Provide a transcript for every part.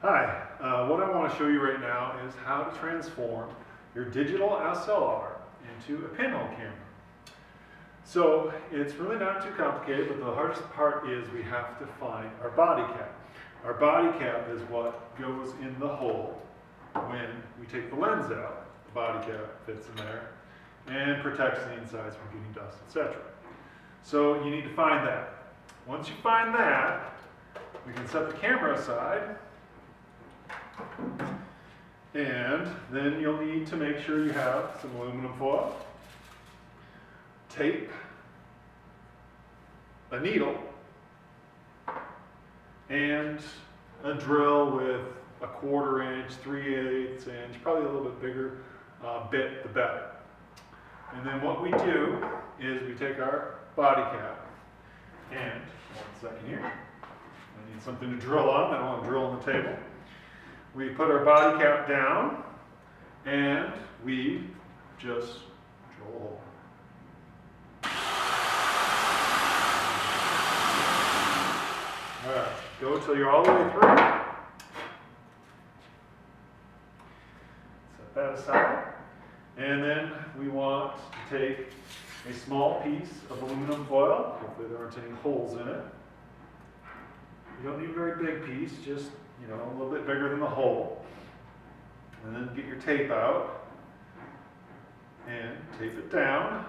Hi, what I want to show you right now is how to transform your digital SLR into a pinhole camera. So it's really not too complicated, but the hardest part is we have to find our body cap. Our body cap is what goes in the hole when we take the lens out. The body cap fits in there and protects the insides from getting dust, etc. So you need to find that. Once you find that, we can set the camera aside. And then you'll need to make sure you have some aluminum foil, tape, a needle, and a drill with a 1/4 inch, 3/8 inch, probably a little bit bigger bit, the better. And then what we do is we take our body cap and, 1 second here, I need something to drill on, I don't want to drill on the table. We put our body cap down and we just drill a hole. All right, go till you're all the way through. Set that aside. And then we want to take a small piece of aluminum foil. Hopefully there aren't any holes in it. You don't need a very big piece, just a little bit bigger than the hole. And then get your tape out and tape it down.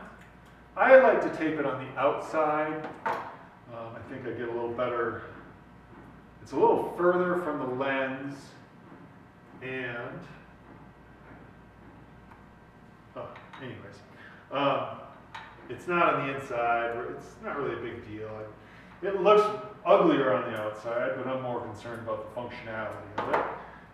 I like to tape it on the outside. I think I get a little better. It's a little further from the lens and it's not on the inside. It's not really a big deal. It looks uglier on the outside, but I'm more concerned about the functionality of it.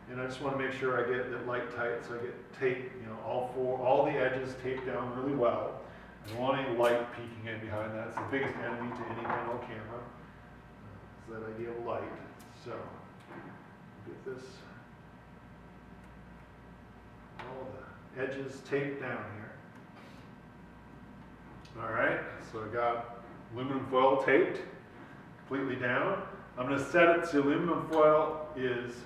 And I just want to make sure I get it light tight, so I get tape, all the edges taped down really well. I don't want any light peeking in behind that. It's the biggest enemy to any pinhole camera. Is that idea of light. So get this, all the edges taped down here. All right, so I got aluminum foil taped completely down. I'm going to set it so aluminum foil is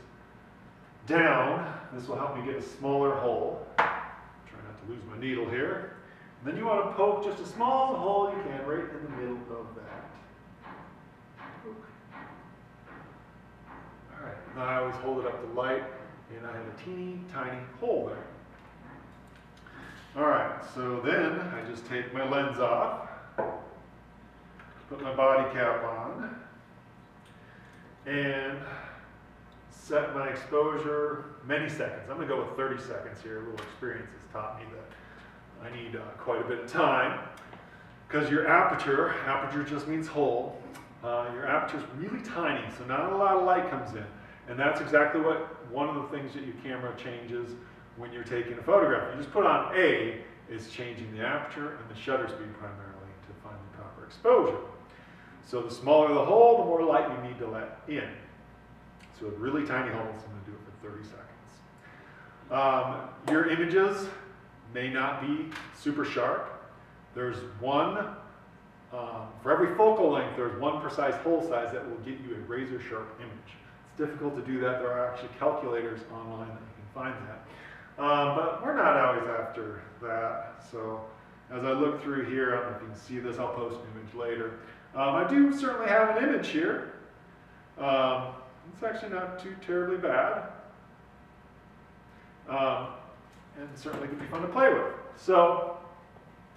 down. This will help me get a smaller hole. Try not to lose my needle here. And then you want to poke just as small as a hole you can right in the middle of that. All right, now I always hold it up to light, and I have a teeny tiny hole there. All right, so then I just take my lens off, put my body cap on, and set my exposure many seconds. I'm going to go with 30 seconds here. A little experience has taught me that I need quite a bit of time, because your aperture just means hole, your aperture is really tiny, so not a lot of light comes in. And that's exactly one of the things that your camera changes when you're taking a photograph. You just put on A, is changing the aperture and the shutter speed primarily to find the proper exposure. So the smaller the hole, the more light you need to let in. So a really tiny hole, so I'm going to do it for 30 seconds. Your images may not be super sharp. There's one, for every focal length, there's one precise hole size that will get you a razor sharp image. It's difficult to do that. There are actually calculators online that you can find that. But we're not always after that. So as I look through here, I don't know if you can see this, I'll post an image later. I do certainly have an image here. It's actually not too terribly bad. And certainly could be fun to play with. So,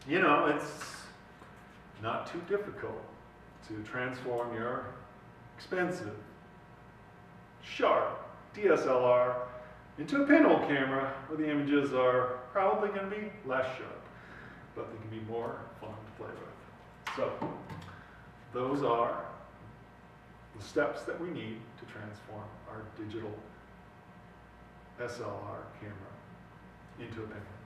it's not too difficult to transform your expensive, sharp DSLR into a pinhole camera where the images are probably going to be less sharp, but they can be more fun to play with. So, those are the steps that we need to transform our digital SLR camera into a pinhole.